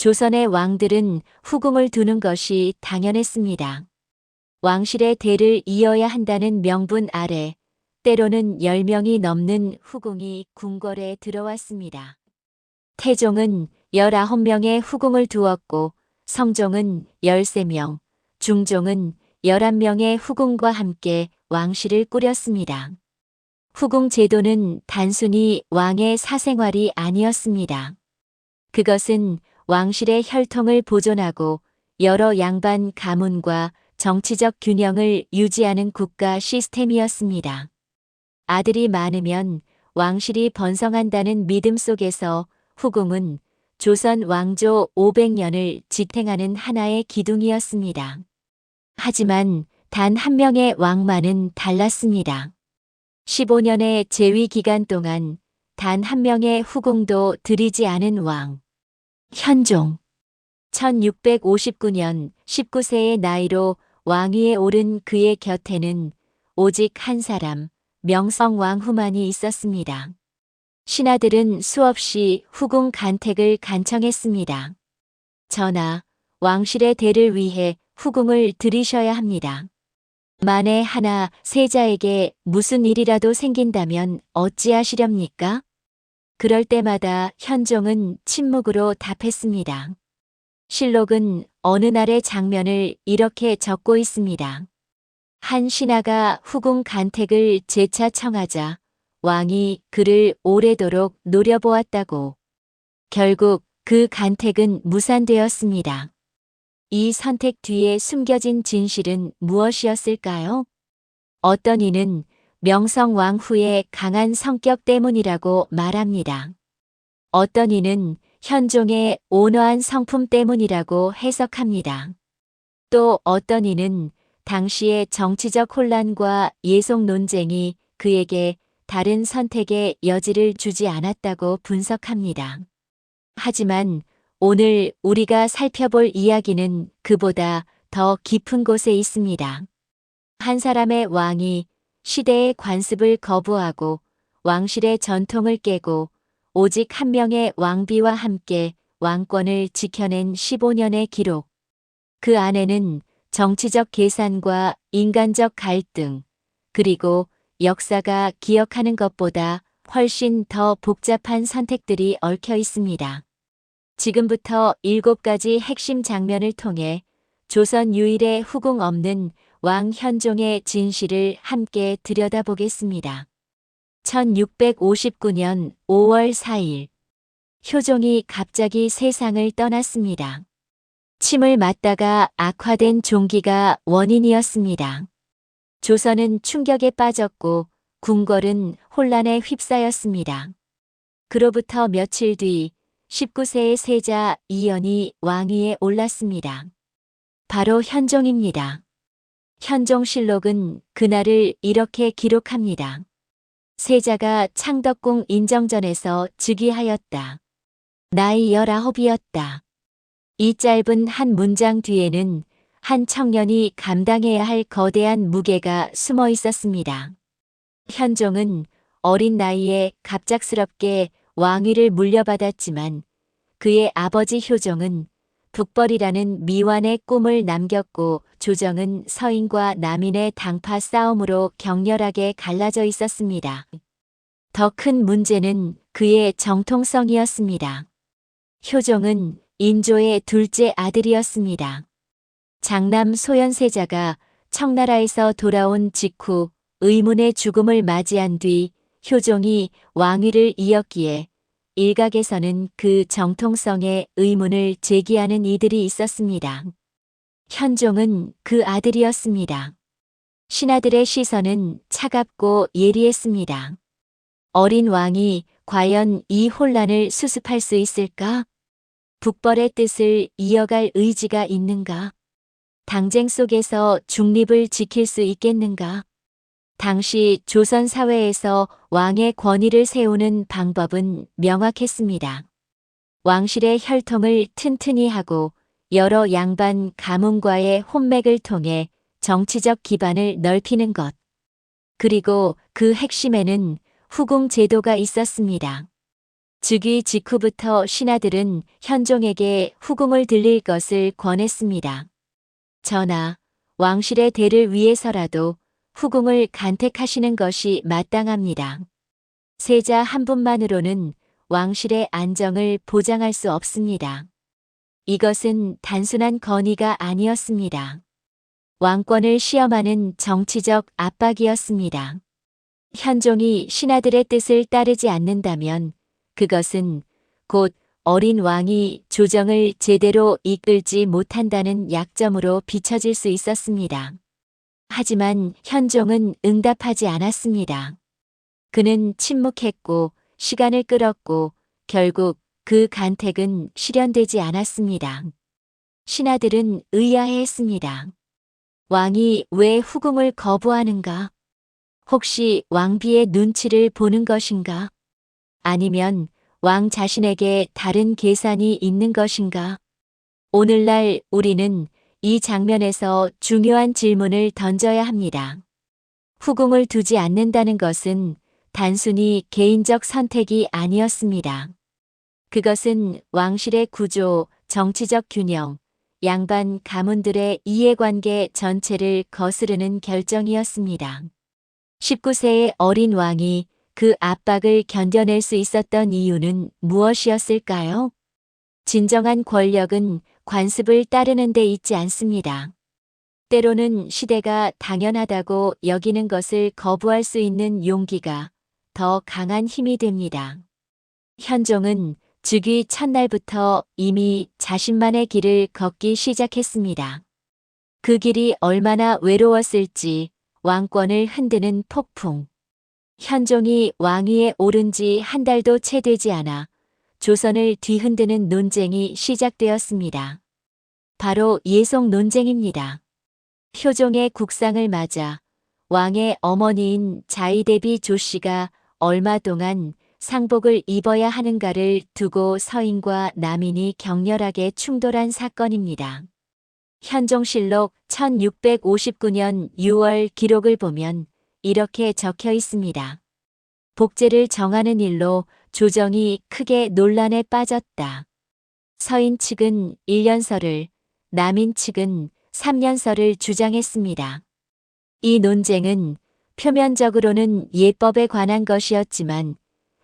조선의 왕들은 후궁을 두는 것이 당연했습니다. 왕실의 대를 이어야 한다는 명분 아래 때로는 10명이 넘는 후궁이 궁궐에 들어왔습니다. 태종은 19명의 후궁을 두었고 성종은 13명, 중종은 11명의 후궁과 함께 왕실을 꾸렸습니다. 후궁 제도는 단순히 왕의 사생활이 아니었습니다. 그것은 왕실의 혈통을 보존하고 여러 양반 가문과 정치적 균형을 유지하는 국가 시스템이었습니다. 아들이 많으면 왕실이 번성한다는 믿음 속에서 후궁은 조선 왕조 500년을 지탱하는 하나의 기둥이었습니다. 하지만 단 한 명의 왕만은 달랐습니다. 15년의 재위 기간 동안 단 한 명의 후궁도 들이지 않은 왕. 현종. 1659년 19세의 나이로 왕위에 오른 그의 곁에는 오직 한 사람, 명성왕후만이 있었습니다. 신하들은 수없이 후궁 간택을 간청했습니다. 전하, 왕실의 대를 위해 후궁을 들이셔야 합니다. 만에 하나 세자에게 무슨 일이라도 생긴다면 어찌하시렵니까? 그럴 때마다 현종은 침묵으로 답했습니다. 실록은 어느 날의 장면을 이렇게 적고 있습니다. 한 신하가 후궁 간택을 재차 청하자 왕이 그를 오래도록 노려보았다고. 결국 그 간택은 무산되었습니다. 이 선택 뒤에 숨겨진 진실은 무엇이었을까요? 어떤 이는 명성왕후의 강한 성격 때문이라고 말합니다. 어떤 이는 현종의 온화한 성품 때문이라고 해석합니다. 또 어떤 이는 당시의 정치적 혼란과 예속 논쟁이 그에게 다른 선택의 여지를 주지 않았다고 분석합니다. 하지만 오늘 우리가 살펴볼 이야기는 그보다 더 깊은 곳에 있습니다. 한 사람의 왕이 시대의 관습을 거부하고 왕실의 전통을 깨고 오직 한 명의 왕비와 함께 왕권을 지켜낸 15년의 기록. 그 안에는 정치적 계산과 인간적 갈등, 그리고 역사가 기억하는 것보다 훨씬 더 복잡한 선택들이 얽혀 있습니다. 지금부터 7가지 핵심 장면을 통해 조선 유일의 후궁 없는 왕 현종의 진실을 함께 들여다보겠습니다. 1659년 5월 4일, 효종이 갑자기 세상을 떠났습니다. 침을 맞다가 악화된 종기가 원인이었습니다. 조선은 충격에 빠졌고 궁궐은 혼란에 휩싸였습니다. 그로부터 며칠 뒤 19세의 세자 이연이 왕위에 올랐습니다. 바로 현종입니다. 현종실록은 그날을 이렇게 기록합니다. 세자가 창덕궁 인정전에서 즉위하였다. 나이 19이었다. 이 짧은 한 문장 뒤에는 한 청년이 감당해야 할 거대한 무게가 숨어 있었습니다. 현종은 어린 나이에 갑작스럽게 왕위를 물려받았지만 그의 아버지 효종은 북벌이라는 미완의 꿈을 남겼고 조정은 서인과 남인의 당파 싸움으로 격렬하게 갈라져 있었습니다. 더 큰 문제는 그의 정통성이었습니다. 효종은 인조의 둘째 아들이었습니다. 장남 소현세자가 청나라에서 돌아온 직후 의문의 죽음을 맞이한 뒤 효종이 왕위를 이었기에 일각에서는 그 정통성에 의문을 제기하는 이들이 있었습니다. 현종은 그 아들이었습니다. 신하들의 시선은 차갑고 예리했습니다. 어린 왕이 과연 이 혼란을 수습할 수 있을까? 북벌의 뜻을 이어갈 의지가 있는가? 당쟁 속에서 중립을 지킬 수 있겠는가? 당시 조선 사회에서 왕의 권위를 세우는 방법은 명확했습니다. 왕실의 혈통을 튼튼히 하고 여러 양반 가문과의 혼맥을 통해 정치적 기반을 넓히는 것. 그리고 그 핵심에는 후궁 제도가 있었습니다. 즉위 직후부터 신하들은 현종에게 후궁을 들릴 것을 권했습니다. 전하, 왕실의 대를 위해서라도 후궁을 간택하시는 것이 마땅합니다. 세자 한 분만으로는 왕실의 안정을 보장할 수 없습니다. 이것은 단순한 건의가 아니었습니다. 왕권을 시험하는 정치적 압박이었습니다. 현종이 신하들의 뜻을 따르지 않는다면 그것은 곧 어린 왕이 조정을 제대로 이끌지 못한다는 약점으로 비춰질 수 있었습니다. 하지만 현종은 응답하지 않았습니다. 그는 침묵했고 시간을 끌었고 결국 그 간택은 실현되지 않았습니다. 신하들은 의아해했습니다. 왕이 왜 후궁을 거부하는가? 혹시 왕비의 눈치를 보는 것인가? 아니면 왕 자신에게 다른 계산이 있는 것인가? 오늘날 우리는 이 장면에서 중요한 질문을 던져야 합니다. 후궁을 두지 않는다는 것은 단순히 개인적 선택이 아니었습니다. 그것은 왕실의 구조, 정치적 균형, 양반 가문들의 이해관계 전체를 거스르는 결정이었습니다. 19세의 어린 왕이 그 압박을 견뎌낼 수 있었던 이유는 무엇이었을까요? 진정한 권력은 관습을 따르는 데 있지 않습니다. 때로는 시대가 당연하다고 여기는 것을 거부할 수 있는 용기가 더 강한 힘이 됩니다. 현종은 즉위 첫날부터 이미 자신만의 길을 걷기 시작했습니다. 그 길이 얼마나 외로웠을지 왕권을 흔드는 폭풍. 현종이 왕위에 오른 지 한 달도 채 되지 않아 조선을 뒤흔드는 논쟁이 시작되었습니다. 바로 예속 논쟁입니다. 효종의 국상을 맞아 왕의 어머니인 자의대비 조씨가 얼마 동안 상복을 입어야 하는가를 두고 서인과 남인이 격렬하게 충돌한 사건입니다. 현종실록 1659년 6월 기록을 보면 이렇게 적혀 있습니다. 복제를 정하는 일로 조정이 크게 논란에 빠졌다. 서인 측은 1년설을, 남인 측은 3년설을 주장했습니다. 이 논쟁은 표면적으로는 예법에 관한 것이었지만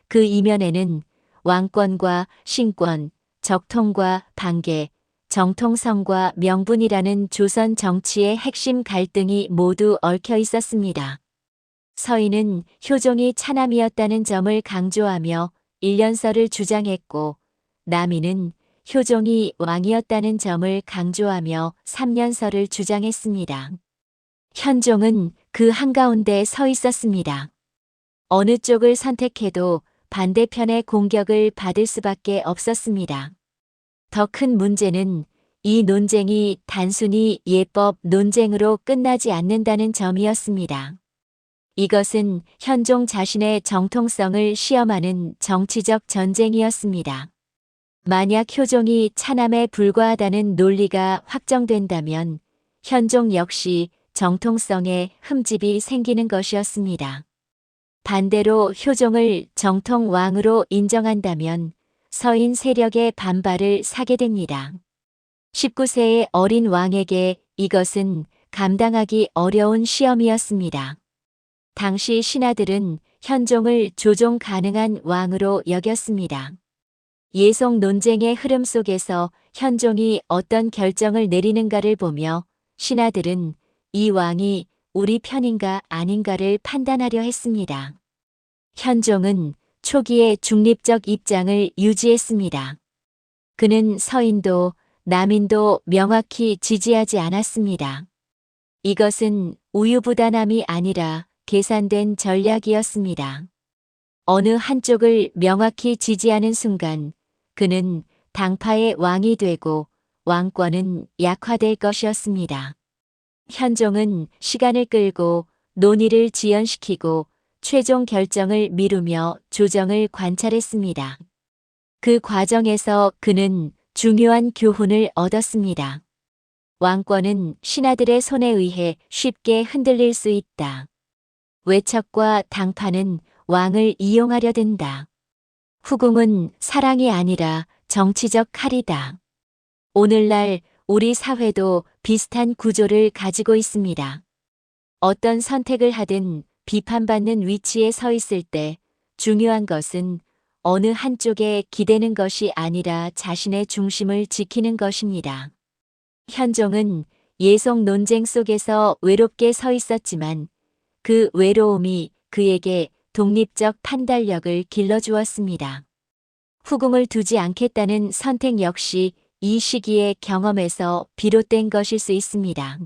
그 이면에는 왕권과 신권, 적통과 반계, 정통성과 명분이라는 조선 정치의 핵심 갈등이 모두 얽혀 있었습니다. 서인은 효종이 차남이었다는 점을 강조하며 1년설을 주장했고 남인은 효종이 왕이었다는 점을 강조하며 3년설을 주장했습니다. 현종은 그 한가운데 서 있었습니다. 어느 쪽을 선택해도 반대편의 공격을 받을 수밖에 없었습니다. 더 큰 문제는 이 논쟁이 단순히 예법 논쟁으로 끝나지 않는다는 점이었습니다. 이것은 현종 자신의 정통성을 시험하는 정치적 전쟁이었습니다. 만약 효종이 차남에 불과하다는 논리가 확정된다면 현종 역시 정통성에 흠집이 생기는 것이었습니다. 반대로 효종을 정통왕으로 인정한다면 서인 세력의 반발을 사게 됩니다. 19세의 어린 왕에게 이것은 감당하기 어려운 시험이었습니다. 당시 신하들은 현종을 조종 가능한 왕으로 여겼습니다. 예속 논쟁의 흐름 속에서 현종이 어떤 결정을 내리는가를 보며 신하들은 이 왕이 우리 편인가 아닌가를 판단하려 했습니다. 현종은 초기에 중립적 입장을 유지했습니다. 그는 서인도 남인도 명확히 지지하지 않았습니다. 이것은 우유부단함이 아니라 계산된 전략이었습니다. 어느 한쪽을 명확히 지지하는 순간 그는 당파의 왕이 되고 왕권은 약화될 것이었습니다. 현종은 시간을 끌고 논의를 지연시키고 최종 결정을 미루며 조정을 관찰했습니다. 그 과정에서 그는 중요한 교훈을 얻었습니다. 왕권은 신하들의 손에 의해 쉽게 흔들릴 수 있다. 외척과 당파는 왕을 이용하려 든다. 후궁은 사랑이 아니라 정치적 칼이다. 오늘날 우리 사회도 비슷한 구조를 가지고 있습니다. 어떤 선택을 하든 비판받는 위치에 서 있을 때 중요한 것은 어느 한쪽에 기대는 것이 아니라 자신의 중심을 지키는 것입니다. 현종은 예속 논쟁 속에서 외롭게 서 있었지만 그 외로움이 그에게 독립적 판단력을 길러주었습니다. 후궁을 두지 않겠다는 선택 역시 이 시기의 경험에서 비롯된 것일 수 있습니다.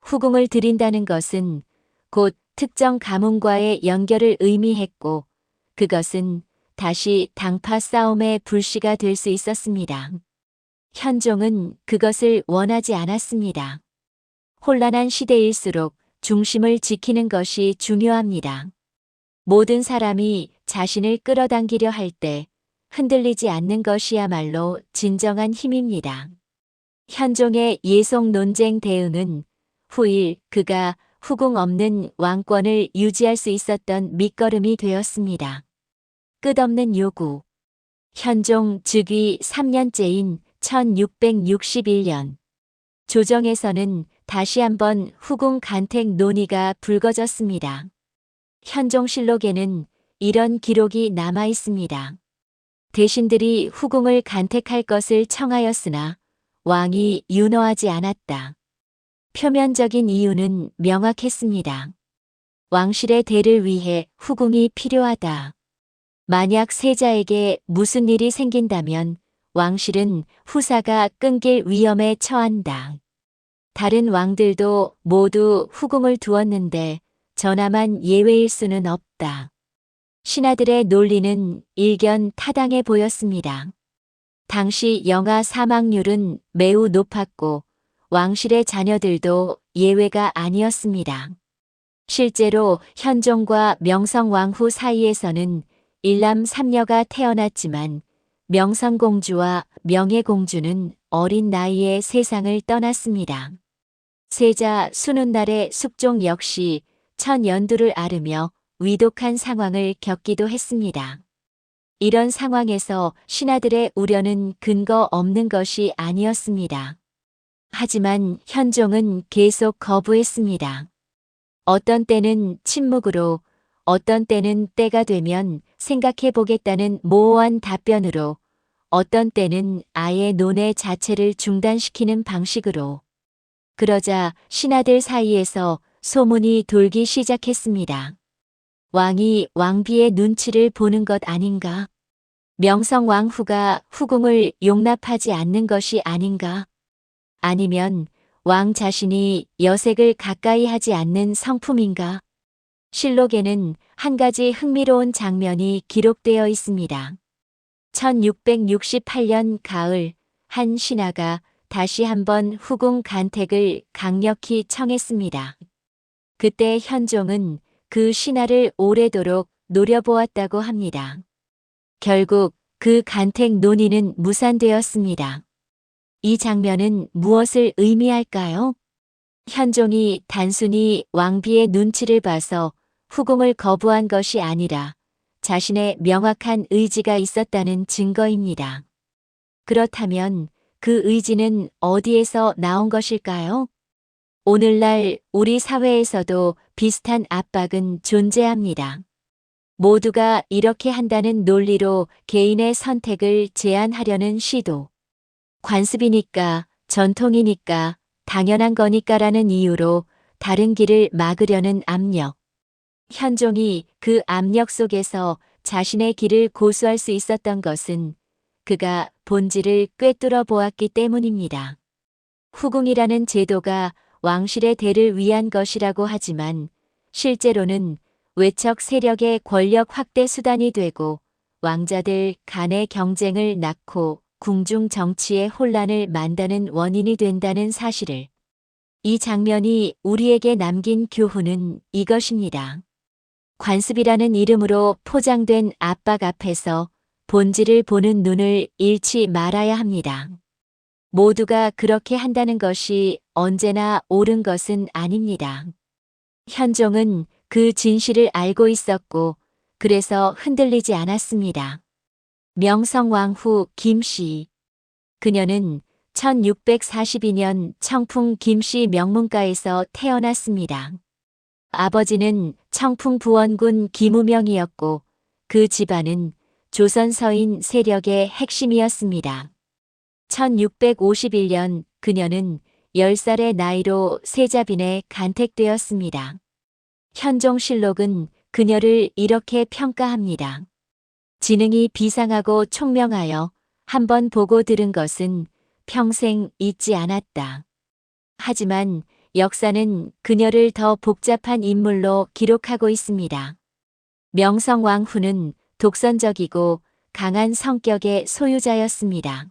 후궁을 들인다는 것은 곧 특정 가문과의 연결을 의미했고 그것은 다시 당파 싸움의 불씨가 될 수 있었습니다. 현종은 그것을 원하지 않았습니다. 혼란한 시대일수록 중심을 지키는 것이 중요합니다. 모든 사람이 자신을 끌어당기려 할 때 흔들리지 않는 것이야말로 진정한 힘입니다. 현종의 예속 논쟁 대응은 후일 그가 후궁 없는 왕권을 유지할 수 있었던 밑거름이 되었습니다. 끝없는 요구. 현종 즉위 3년째인 1661년. 조정에서는 다시 한번 후궁 간택 논의가 불거졌습니다. 현종실록에는 이런 기록이 남아 있습니다. 대신들이 후궁을 간택할 것을 청하였으나 왕이 윤허하지 않았다. 표면적인 이유는 명확했습니다. 왕실의 대를 위해 후궁이 필요하다. 만약 세자에게 무슨 일이 생긴다면 왕실은 후사가 끊길 위험에 처한다. 다른 왕들도 모두 후궁을 두었는데 전하만 예외일 수는 없다. 신하들의 논리는 일견 타당해 보였습니다. 당시 영아 사망률은 매우 높았고 왕실의 자녀들도 예외가 아니었습니다. 실제로 현종과 명성왕후 사이에서는 일남 삼녀가 태어났지만 명성공주와 명예공주는 어린 나이에 세상을 떠났습니다. 세자 순훈날의 숙종 역시 천연두를 앓으며 위독한 상황을 겪기도 했습니다. 이런 상황에서 신하들의 우려는 근거 없는 것이 아니었습니다. 하지만 현종은 계속 거부했습니다. 어떤 때는 침묵으로, 어떤 때는 때가 되면 생각해 보겠다는 모호한 답변으로, 어떤 때는 아예 논의 자체를 중단시키는 방식으로. 그러자 신하들 사이에서 소문이 돌기 시작했습니다. 왕이 왕비의 눈치를 보는 것 아닌가? 명성왕후가 후궁을 용납하지 않는 것이 아닌가? 아니면 왕 자신이 여색을 가까이 하지 않는 성품인가? 실록에는 한 가지 흥미로운 장면이 기록되어 있습니다. 1668년 가을 한 신하가 다시 한번 후궁 간택을 강력히 청했습니다. 그때 현종은 그 신하를 오래도록 노려보았다고 합니다. 결국 그 간택 논의는 무산되었습니다. 이 장면은 무엇을 의미할까요? 현종이 단순히 왕비의 눈치를 봐서 후궁을 거부한 것이 아니라 자신의 명확한 의지가 있었다는 증거입니다. 그렇다면 그 의지는 어디에서 나온 것일까요? 오늘날 우리 사회에서도 비슷한 압박은 존재합니다. 모두가 이렇게 한다는 논리로 개인의 선택을 제한하려는 시도. 관습이니까, 전통이니까, 당연한 거니까라는 이유로 다른 길을 막으려는 압력. 현종이 그 압력 속에서 자신의 길을 고수할 수 있었던 것은 그가 본질을 꿰뚫어 보았기 때문입니다. 후궁이라는 제도가 왕실의 대를 위한 것이라고 하지만 실제로는 외척 세력의 권력 확대 수단이 되고 왕자들 간의 경쟁을 낳고 궁중 정치의 혼란을 만드는 원인이 된다는 사실을. 이 장면이 우리에게 남긴 교훈은 이것입니다. 관습이라는 이름으로 포장된 압박 앞에서 본질을 보는 눈을 잃지 말아야 합니다. 모두가 그렇게 한다는 것이 언제나 옳은 것은 아닙니다. 현종은 그 진실을 알고 있었고 그래서 흔들리지 않았습니다. 명성왕후 김씨. 그녀는 1642년 청풍 김씨 명문가에서 태어났습니다. 아버지는 청풍 부원군 김우명이었고 그 집안은 조선 서인 세력의 핵심이었습니다. 1651년 그녀는 10살의 나이로 세자빈에 간택되었습니다. 현종실록은 그녀를 이렇게 평가합니다. 지능이 비상하고 총명하여 한번 보고 들은 것은 평생 잊지 않았다. 하지만 역사는 그녀를 더 복잡한 인물로 기록하고 있습니다. 명성왕후는 독선적이고 강한 성격의 소유자였습니다.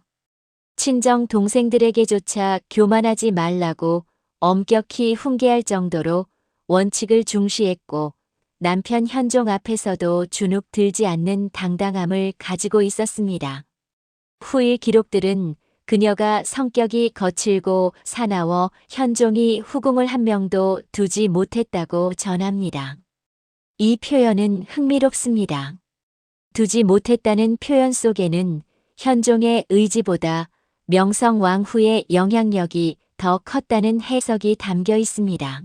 친정 동생들에게조차 교만하지 말라고 엄격히 훈계할 정도로 원칙을 중시했고 남편 현종 앞에서도 주눅 들지 않는 당당함을 가지고 있었습니다. 후일 기록들은 그녀가 성격이 거칠고 사나워 현종이 후궁을 한 명도 두지 못했다고 전합니다. 이 표현은 흥미롭습니다. 두지 못했다는 표현 속에는 현종의 의지보다 명성왕후의 영향력이 더 컸다는 해석이 담겨 있습니다.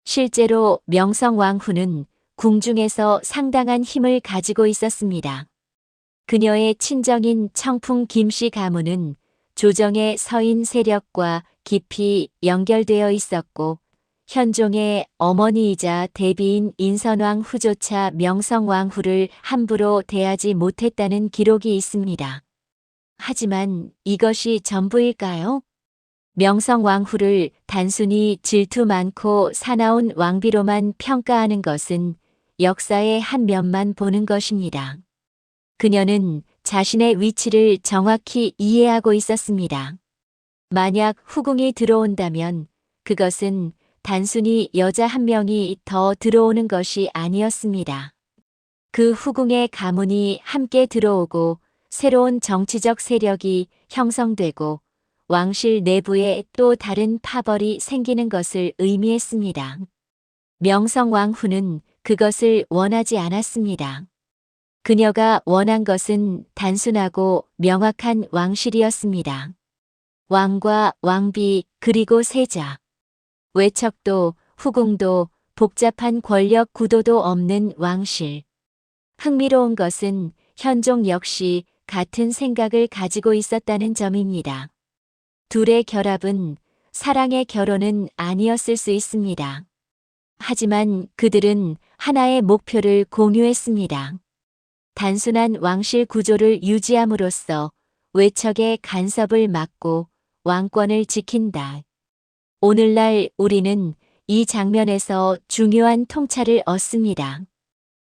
실제로 명성왕후는 궁중에서 상당한 힘을 가지고 있었습니다. 그녀의 친정인 청풍 김씨 가문은 조정의 서인 세력과 깊이 연결되어 있었고 현종의 어머니이자 대비인 인선왕후조차 명성왕후를 함부로 대하지 못했다는 기록이 있습니다. 하지만 이것이 전부일까요? 명성왕후를 단순히 질투 많고 사나운 왕비로만 평가하는 것은 역사의 한 면만 보는 것입니다. 그녀는 자신의 위치를 정확히 이해하고 있었습니다. 만약 후궁이 들어온다면 그것은 단순히 여자 한 명이 더 들어오는 것이 아니었습니다. 그 후궁의 가문이 함께 들어오고 새로운 정치적 세력이 형성되고 왕실 내부에 또 다른 파벌이 생기는 것을 의미했습니다. 명성왕후는 그것을 원하지 않았습니다. 그녀가 원한 것은 단순하고 명확한 왕실이었습니다. 왕과 왕비 그리고 세자. 외척도 후궁도 복잡한 권력 구도도 없는 왕실. 흥미로운 것은 현종 역시 같은 생각을 가지고 있었다는 점입니다. 둘의 결합은 사랑의 결혼은 아니었을 수 있습니다. 하지만 그들은 하나의 목표를 공유했습니다. 단순한 왕실 구조를 유지함으로써 외척의 간섭을 막고 왕권을 지킨다. 오늘날 우리는 이 장면에서 중요한 통찰을 얻습니다.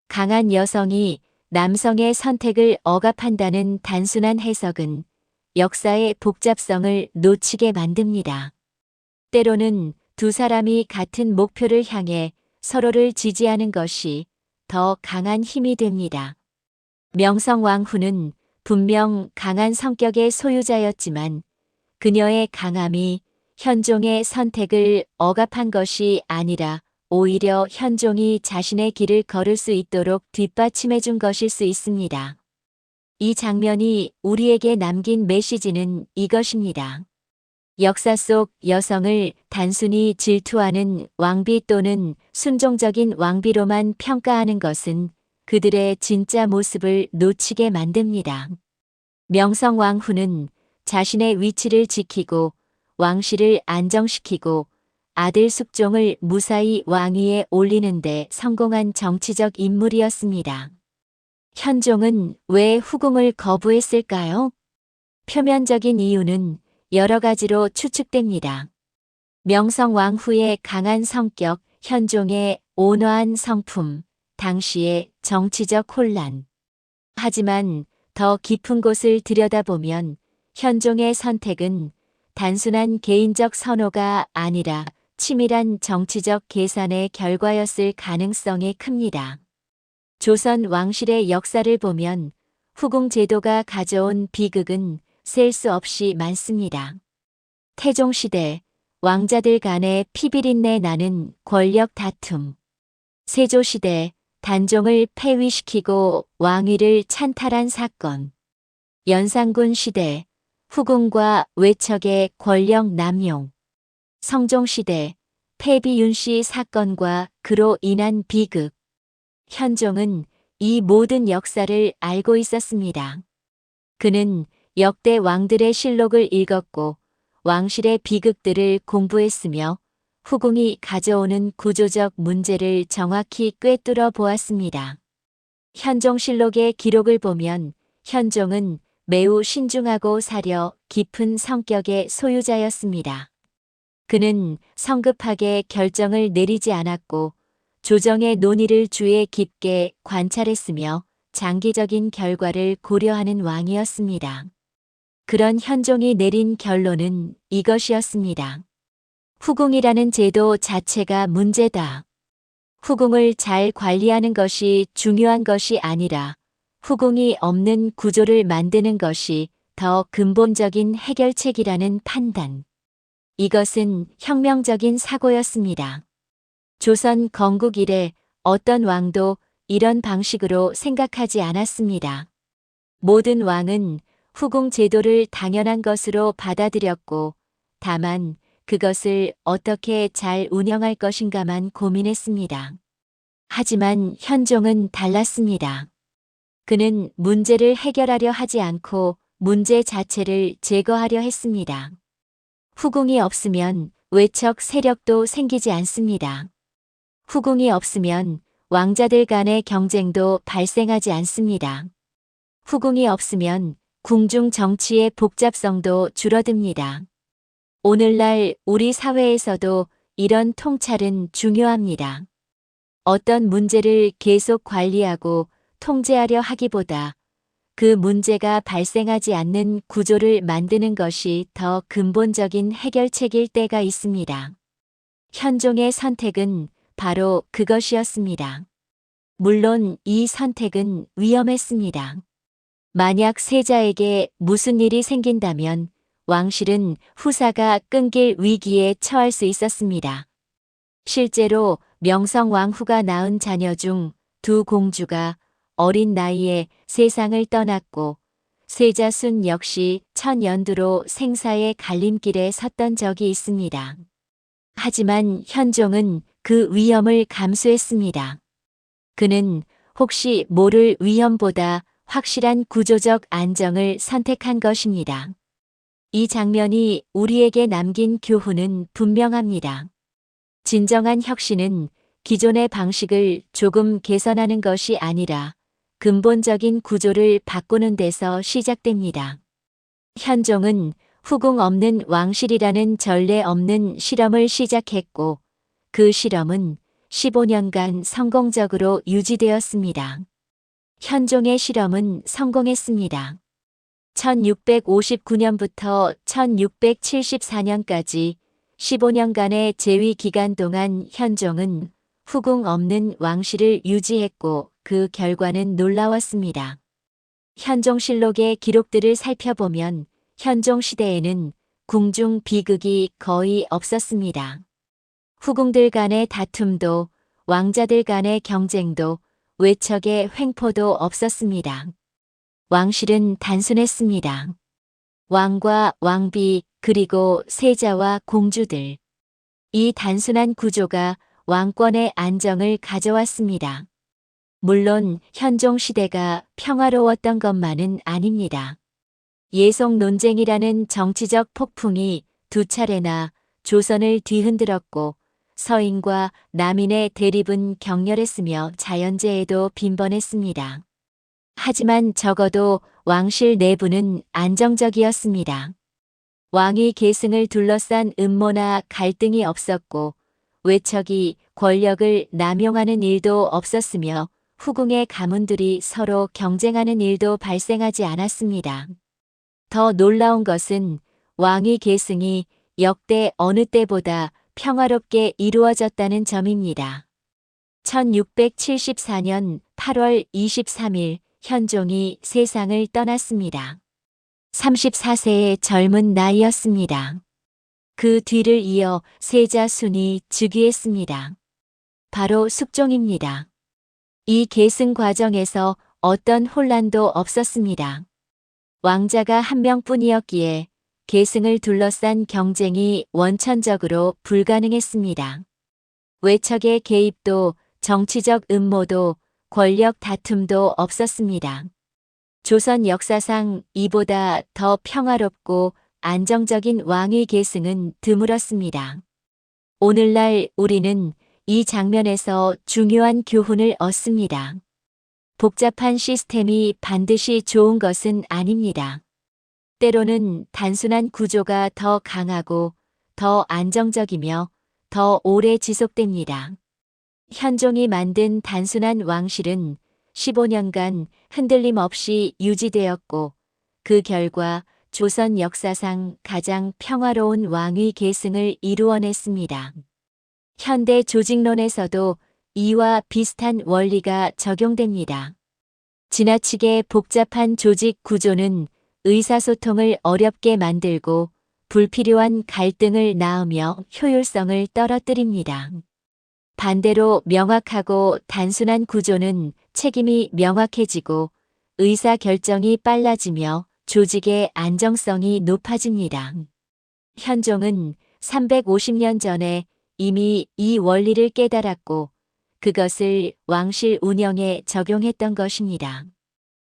강한 여성이 남성의 선택을 억압한다는 단순한 해석은 역사의 복잡성을 놓치게 만듭니다. 때로는 두 사람이 같은 목표를 향해 서로를 지지하는 것이 더 강한 힘이 됩니다. 명성왕후는 분명 강한 성격의 소유자였지만 그녀의 강함이 현종의 선택을 억압한 것이 아니라 오히려 현종이 자신의 길을 걸을 수 있도록 뒷받침해 준 것일 수 있습니다. 이 장면이 우리에게 남긴 메시지는 이것입니다. 역사 속 여성을 단순히 질투하는 왕비 또는 순종적인 왕비로만 평가하는 것은 그들의 진짜 모습을 놓치게 만듭니다. 명성왕후는 자신의 위치를 지키고 왕실을 안정시키고 아들 숙종을 무사히 왕위에 올리는 데 성공한 정치적 인물이었습니다. 현종은 왜 후궁을 거부했을까요? 표면적인 이유는 여러 가지로 추측됩니다. 명성왕후의 강한 성격, 현종의 온화한 성품, 당시의 정치적 혼란. 하지만 더 깊은 곳을 들여다보면 현종의 선택은 단순한 개인적 선호가 아니라 치밀한 정치적 계산의 결과였을 가능성이 큽니다. 조선 왕실의 역사를 보면 후궁 제도가 가져온 비극은 셀 수 없이 많습니다. 태종시대 왕자들 간의 피비린내 나는 권력 다툼. 세조시대 단종을 폐위시키고 왕위를 찬탈한 사건. 연산군 시대, 후궁과 외척의 권력 남용. 성종시대, 패비윤씨 사건과 그로 인한 비극. 현종은 이 모든 역사를 알고 있었습니다. 그는 역대 왕들의 실록을 읽었고 왕실의 비극들을 공부했으며 후궁이 가져오는 구조적 문제를 정확히 꿰뚫어 보았습니다. 현종실록의 기록을 보면 현종은 매우 신중하고 사려 깊은 성격의 소유자였습니다. 그는 성급하게 결정을 내리지 않았고 조정의 논의를 주의 깊게 관찰했으며 장기적인 결과를 고려하는 왕이었습니다. 그런 현종이 내린 결론은 이것이었습니다. 후궁이라는 제도 자체가 문제다. 후궁을 잘 관리하는 것이 중요한 것이 아니라 후궁이 없는 구조를 만드는 것이 더 근본적인 해결책이라는 판단. 이것은 혁명적인 사고였습니다. 조선 건국 이래 어떤 왕도 이런 방식으로 생각하지 않았습니다. 모든 왕은 후궁 제도를 당연한 것으로 받아들였고 다만 그것을 어떻게 잘 운영할 것인가만 고민했습니다. 하지만 현종은 달랐습니다. 그는 문제를 해결하려 하지 않고 문제 자체를 제거하려 했습니다. 후궁이 없으면 외척 세력도 생기지 않습니다. 후궁이 없으면 왕자들 간의 경쟁도 발생하지 않습니다. 후궁이 없으면 궁중 정치의 복잡성도 줄어듭니다. 오늘날 우리 사회에서도 이런 통찰은 중요합니다. 어떤 문제를 계속 관리하고 통제하려 하기보다 그 문제가 발생하지 않는 구조를 만드는 것이 더 근본적인 해결책일 때가 있습니다. 현종의 선택은 바로 그것이었습니다. 물론 이 선택은 위험했습니다. 만약 세자에게 무슨 일이 생긴다면 왕실은 후사가 끊길 위기에 처할 수 있었습니다. 실제로 명성왕후가 낳은 자녀 중 두 공주가 어린 나이에 세상을 떠났고 세자순 역시 천연두로 생사의 갈림길에 섰던 적이 있습니다. 하지만 현종은 그 위험을 감수했습니다. 그는 혹시 모를 위험보다 확실한 구조적 안정을 선택한 것입니다. 이 장면이 우리에게 남긴 교훈은 분명합니다. 진정한 혁신은 기존의 방식을 조금 개선하는 것이 아니라 근본적인 구조를 바꾸는 데서 시작됩니다. 현종은 후궁 없는 왕실이라는 전례 없는 실험을 시작했고 그 실험은 15년간 성공적으로 유지되었습니다. 현종의 실험은 성공했습니다. 1659년부터 1674년까지 15년간의 재위 기간 동안 현종은 후궁 없는 왕실을 유지했고 그 결과는 놀라웠습니다. 현종실록의 기록들을 살펴보면 현종 시대에는 궁중 비극이 거의 없었습니다. 후궁들 간의 다툼도 왕자들 간의 경쟁도 외척의 횡포도 없었습니다. 왕실은 단순했습니다. 왕과 왕비 그리고 세자와 공주들. 이 단순한 구조가 왕권의 안정을 가져왔습니다. 물론 현종 시대가 평화로웠던 것만은 아닙니다. 예속 논쟁이라는 정치적 폭풍이 두 차례나 조선을 뒤흔들었고 서인과 남인의 대립은 격렬했으며 자연재해도 빈번했습니다. 하지만 적어도 왕실 내부는 안정적이었습니다. 왕위 계승을 둘러싼 음모나 갈등이 없었고 외척이 권력을 남용하는 일도 없었으며 후궁의 가문들이 서로 경쟁하는 일도 발생하지 않았습니다. 더 놀라운 것은 왕위 계승이 역대 어느 때보다 평화롭게 이루어졌다는 점입니다. 1674년 8월 23일 현종이 세상을 떠났습니다. 34세의 젊은 나이였습니다. 그 뒤를 이어 세자 순이 즉위했습니다. 바로 숙종입니다. 이 계승 과정에서 어떤 혼란도 없었습니다. 왕자가 한 명뿐이었기에 계승을 둘러싼 경쟁이 원천적으로 불가능했습니다. 외척의 개입도 정치적 음모도 권력 다툼도 없었습니다. 조선 역사상 이보다 더 평화롭고 안정적인 왕위 계승은 드물었습니다. 오늘날 우리는 이 장면에서 중요한 교훈을 얻습니다. 복잡한 시스템이 반드시 좋은 것은 아닙니다. 때로는 단순한 구조가 더 강하고 더 안정적이며 더 오래 지속됩니다. 현종이 만든 단순한 왕실은 15년간 흔들림 없이 유지되었고 그 결과 조선 역사상 가장 평화로운 왕위 계승을 이루어냈습니다. 현대 조직론에서도 이와 비슷한 원리가 적용됩니다. 지나치게 복잡한 조직 구조는 의사소통을 어렵게 만들고 불필요한 갈등을 낳으며 효율성을 떨어뜨립니다. 반대로 명확하고 단순한 구조는 책임이 명확해지고 의사결정이 빨라지며 조직의 안정성이 높아집니다. 현종은 350년 전에 이미 이 원리를 깨달았고 그것을 왕실 운영에 적용했던 것입니다.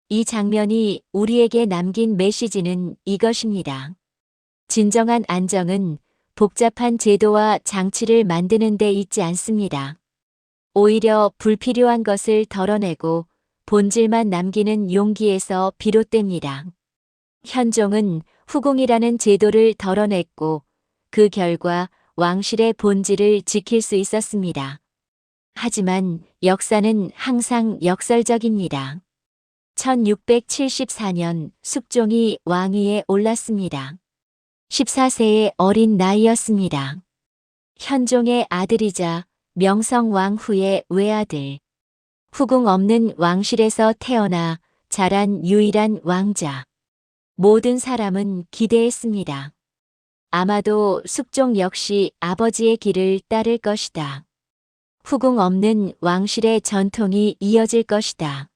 이 장면이 우리에게 남긴 메시지는 이것입니다. 진정한 안정은 복잡한 제도와 장치를 만드는 데 있지 않습니다. 오히려 불필요한 것을 덜어내고 본질만 남기는 용기에서 비롯됩니다. 현종은 후궁이라는 제도를 덜어냈고 그 결과 왕실의 본질을 지킬 수 있었습니다. 하지만 역사는 항상 역설적입니다. 1674년 숙종이 왕위에 올랐습니다. 14세의 어린 나이였습니다. 현종의 아들이자 명성왕후의 외아들. 후궁 없는 왕실에서 태어나 자란 유일한 왕자. 모든 사람은 기대했습니다. 아마도 숙종 역시 아버지의 길을 따를 것이다. 후궁 없는 왕실의 전통이 이어질 것이다.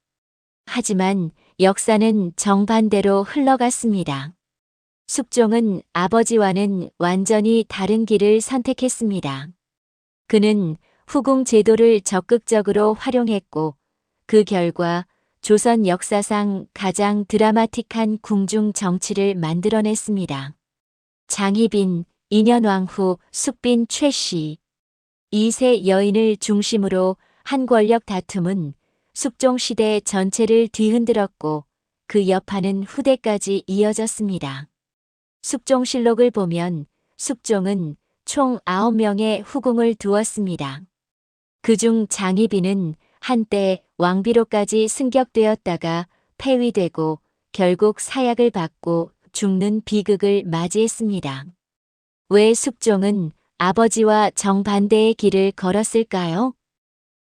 하지만 역사는 정반대로 흘러갔습니다. 숙종은 아버지와는 완전히 다른 길을 선택했습니다. 그는 후궁 제도를 적극적으로 활용했고 그 결과 조선 역사상 가장 드라마틱한 궁중 정치를 만들어냈습니다. 장희빈, 인현왕후, 숙빈 최씨. 이 세 여인을 중심으로 한 권력 다툼은 숙종 시대 전체를 뒤흔들었고 그 여파는 후대까지 이어졌습니다. 숙종실록을 보면 숙종은 총 9명의 후궁을 두었습니다. 그중 장희빈은 한때 왕비로까지 승격되었다가 폐위되고 결국 사약을 받고 죽는 비극을 맞이했습니다. 왜 숙종은 아버지와 정반대의 길을 걸었을까요?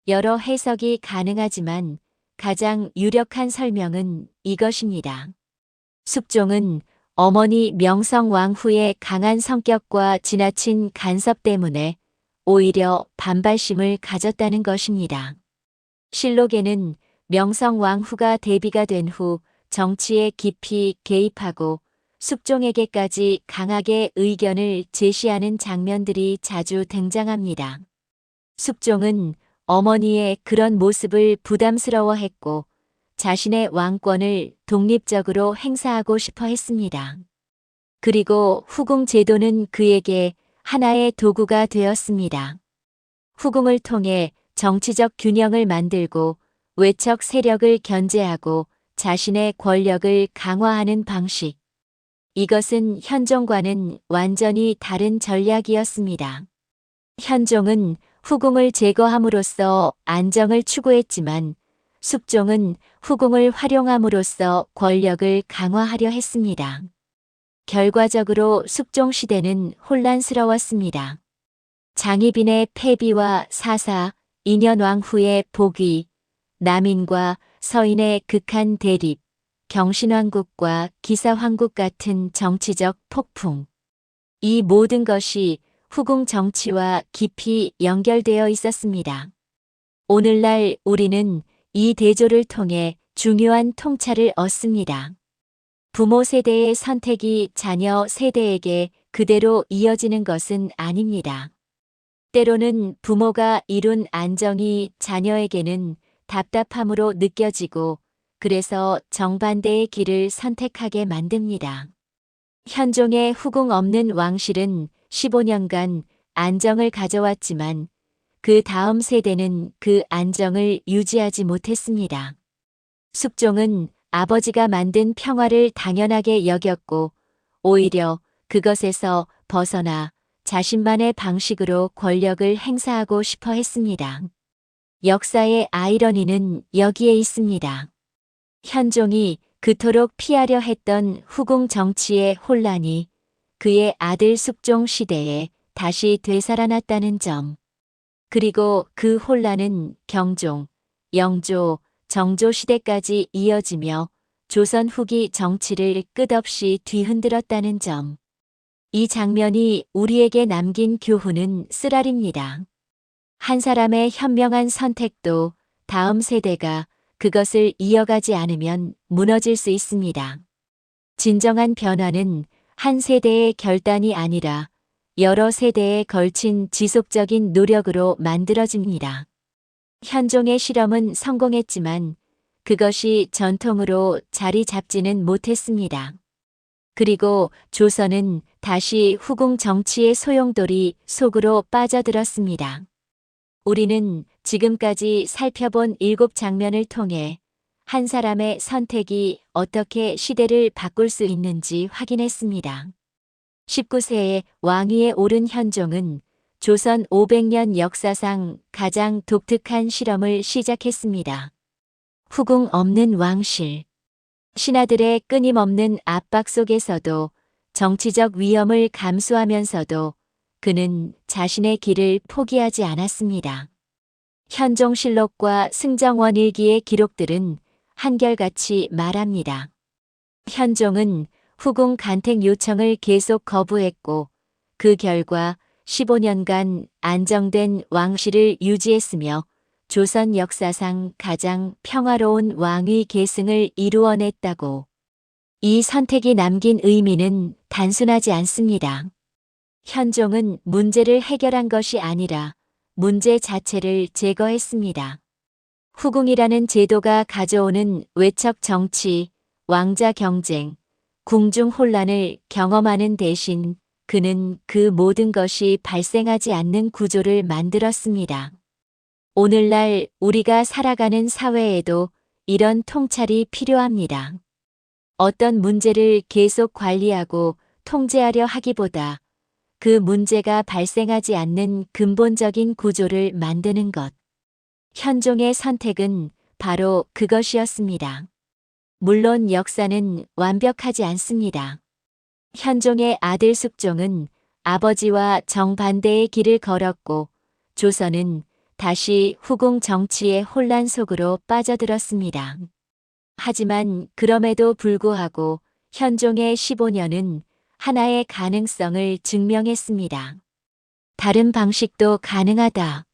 여러 해석이 가능하지만 가장 유력한 설명은 이것입니다. 숙종은 어머니 명성왕후의 강한 성격과 지나친 간섭 때문에 오히려 반발심을 가졌다는 것입니다. 실록에는 명성왕후가 대비가 된 후 정치에 깊이 개입하고 숙종에게까지 강하게 의견을 제시하는 장면들이 자주 등장합니다. 숙종은 어머니의 그런 모습을 부담스러워했고 자신의 왕권을 독립적으로 행사하고 싶어 했습니다. 그리고 후궁 제도는 그에게 하나의 도구가 되었습니다. 후궁을 통해 정치적 균형을 만들고 외척 세력을 견제하고 자신의 권력을 강화하는 방식. 이것은 현종과는 완전히 다른 전략이었습니다. 현종은 후궁을 제거함으로써 안정을 추구했지만 숙종은 후궁을 활용함으로써 권력을 강화하려 했습니다. 결과적으로 숙종 시대는 혼란스러웠습니다. 장희빈의 폐비와 사사, 인현왕후의 복위, 남인과 서인의 극한 대립, 경신왕국과 기사왕국 같은 정치적 폭풍. 이 모든 것이 후궁 정치와 깊이 연결되어 있었습니다. 오늘날 우리는 이 대조를 통해 중요한 통찰을 얻습니다. 부모 세대의 선택이 자녀 세대에게 그대로 이어지는 것은 아닙니다. 때로는 부모가 이룬 안정이 자녀에게는 답답함으로 느껴지고 그래서 정반대의 길을 선택하게 만듭니다. 현종의 후궁 없는 왕실은 15년간 안정을 가져왔지만 그 다음 세대는 그 안정을 유지하지 못했습니다. 숙종은 아버지가 만든 평화를 당연하게 여겼고 오히려 그것에서 벗어나 자신만의 방식으로 권력을 행사하고 싶어 했습니다. 역사의 아이러니는 여기에 있습니다. 현종이 그토록 피하려 했던 후궁 정치의 혼란이 그의 아들 숙종 시대에 다시 되살아났다는 점. 그리고 그 혼란은 경종, 영조, 정조 시대까지 이어지며 조선 후기 정치를 끝없이 뒤흔들었다는 점. 이 장면이 우리에게 남긴 교훈은 쓰라립니다. 한 사람의 현명한 선택도 다음 세대가 그것을 이어가지 않으면 무너질 수 있습니다. 진정한 변화는 한 세대의 결단이 아니라 여러 세대에 걸친 지속적인 노력으로 만들어집니다. 현종의 실험은 성공했지만 그것이 전통으로 자리 잡지는 못했습니다. 그리고 조선은 다시 후궁 정치의 소용돌이 속으로 빠져들었습니다. 우리는 지금까지 살펴본 7장면을 통해 한 사람의 선택이 어떻게 시대를 바꿀 수 있는지 확인했습니다. 19세에 왕위에 오른 현종은 조선 500년 역사상 가장 독특한 실험을 시작했습니다. 후궁 없는 왕실. 신하들의 끊임없는 압박 속에서도 정치적 위험을 감수하면서도 그는 자신의 길을 포기하지 않았습니다. 현종실록과 승정원일기의 기록들은 한결같이 말합니다. 현종은 후궁 간택 요청을 계속 거부했고 그 결과 15년간 안정된 왕실을 유지했으며 조선 역사상 가장 평화로운 왕위 계승을 이루어냈다고. 이 선택이 남긴 의미는 단순하지 않습니다. 현종은 문제를 해결한 것이 아니라 문제 자체를 제거했습니다. 후궁이라는 제도가 가져오는 외척 정치, 왕자 경쟁, 궁중 혼란을 경험하는 대신 그는 그 모든 것이 발생하지 않는 구조를 만들었습니다. 오늘날 우리가 살아가는 사회에도 이런 통찰이 필요합니다. 어떤 문제를 계속 관리하고 통제하려 하기보다 그 문제가 발생하지 않는 근본적인 구조를 만드는 것. 현종의 선택은 바로 그것이었습니다. 물론 역사는 완벽하지 않습니다. 현종의 아들 숙종은 아버지와 정반대의 길을 걸었고 조선은 다시 후궁 정치의 혼란 속으로 빠져들었습니다. 하지만 그럼에도 불구하고 현종의 15년은 하나의 가능성을 증명했습니다. 다른 방식도 가능하다.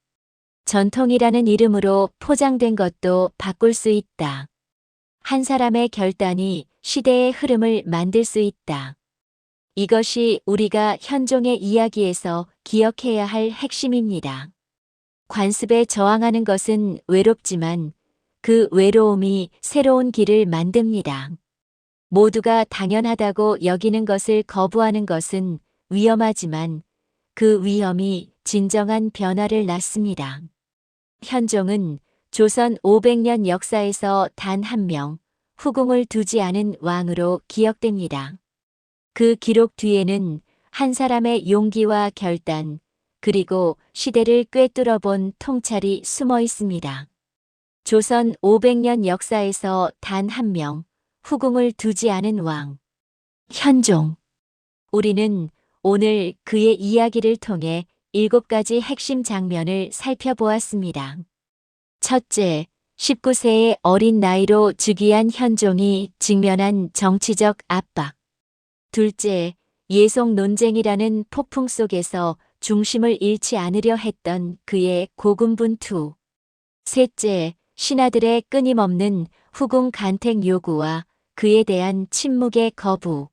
전통이라는 이름으로 포장된 것도 바꿀 수 있다. 한 사람의 결단이 시대의 흐름을 만들 수 있다. 이것이 우리가 현종의 이야기에서 기억해야 할 핵심입니다. 관습에 저항하는 것은 외롭지만 그 외로움이 새로운 길을 만듭니다. 모두가 당연하다고 여기는 것을 거부하는 것은 위험하지만 그 위험이 진정한 변화를 낳습니다. 현종은 조선 500년 역사에서 단 한 명, 후궁을 두지 않은 왕으로 기억됩니다. 그 기록 뒤에는 한 사람의 용기와 결단, 그리고 시대를 꿰뚫어 본 통찰이 숨어 있습니다. 조선 500년 역사에서 단 한 명, 후궁을 두지 않은 왕. 현종. 우리는 오늘 그의 이야기를 통해 7가지 핵심 장면을 살펴보았습니다. 첫째, 19세의 어린 나이로 즉위한 현종이 직면한 정치적 압박. 둘째, 예속 논쟁이라는 폭풍 속에서 중심을 잃지 않으려 했던 그의 고군분투. 셋째, 신하들의 끊임없는 후궁 간택 요구와 그에 대한 침묵의 거부.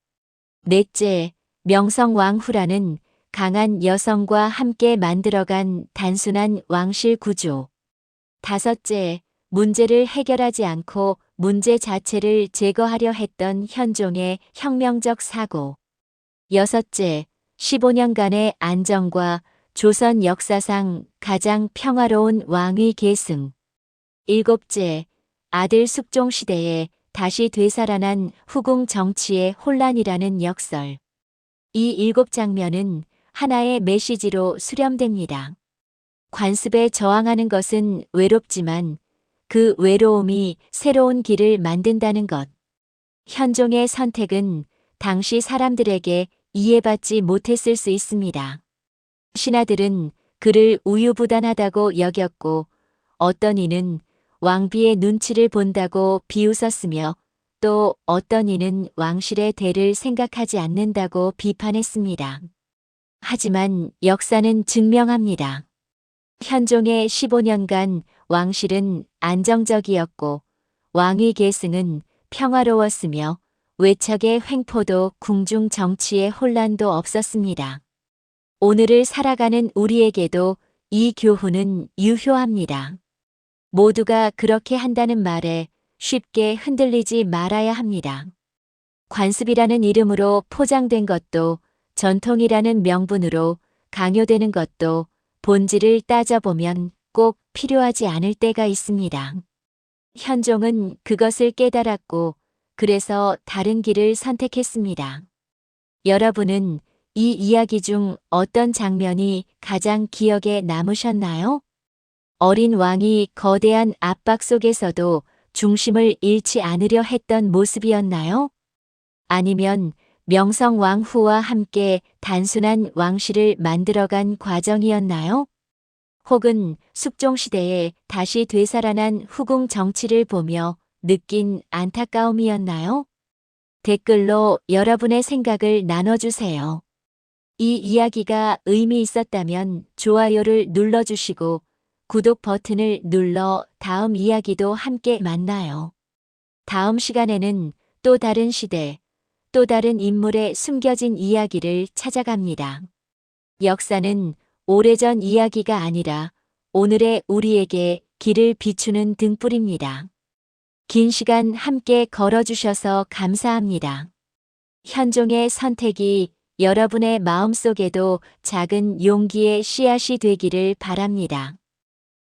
넷째, 명성왕후라는 강한 여성과 함께 만들어간 단순한 왕실 구조. 다섯째, 문제를 해결하지 않고 문제 자체를 제거하려 했던 현종의 혁명적 사고. 여섯째, 15년간의 안정과 조선 역사상 가장 평화로운 왕위 계승. 일곱째, 아들 숙종 시대에 다시 되살아난 후궁 정치의 혼란이라는 역설. 이 일곱 장면은 하나의 메시지로 수렴됩니다. 관습에 저항하는 것은 외롭지만 그 외로움이 새로운 길을 만든다는 것. 현종의 선택은 당시 사람들에게 이해받지 못했을 수 있습니다. 신하들은 그를 우유부단하다고 여겼고 어떤 이는 왕비의 눈치를 본다고 비웃었으며 또 어떤 이는 왕실의 대를 생각하지 않는다고 비판했습니다. 하지만 역사는 증명합니다. 현종의 15년간 왕실은 안정적이었고 왕위 계승은 평화로웠으며 외척의 횡포도 궁중 정치의 혼란도 없었습니다. 오늘을 살아가는 우리에게도 이 교훈은 유효합니다. 모두가 그렇게 한다는 말에 쉽게 흔들리지 말아야 합니다. 관습이라는 이름으로 포장된 것도 전통이라는 명분으로 강요되는 것도 본질을 따져보면 꼭 필요하지 않을 때가 있습니다. 현종은 그것을 깨달았고 그래서 다른 길을 선택했습니다. 여러분은 이 이야기 중 어떤 장면이 가장 기억에 남으셨나요? 어린 왕이 거대한 압박 속에서도 중심을 잃지 않으려 했던 모습이었나요? 아니면 명성왕후와 함께 단순한 왕실을 만들어간 과정이었나요? 혹은 숙종시대에 다시 되살아난 후궁 정치를 보며 느낀 안타까움이었나요? 댓글로 여러분의 생각을 나눠주세요. 이 이야기가 의미 있었다면 좋아요를 눌러주시고 구독 버튼을 눌러 다음 이야기도 함께 만나요. 다음 시간에는 또 다른 시대, 또 다른 인물의 숨겨진 이야기를 찾아갑니다. 역사는 오래전 이야기가 아니라 오늘의 우리에게 길을 비추는 등불입니다. 긴 시간 함께 걸어주셔서 감사합니다. 현종의 선택이 여러분의 마음속에도 작은 용기의 씨앗이 되기를 바랍니다.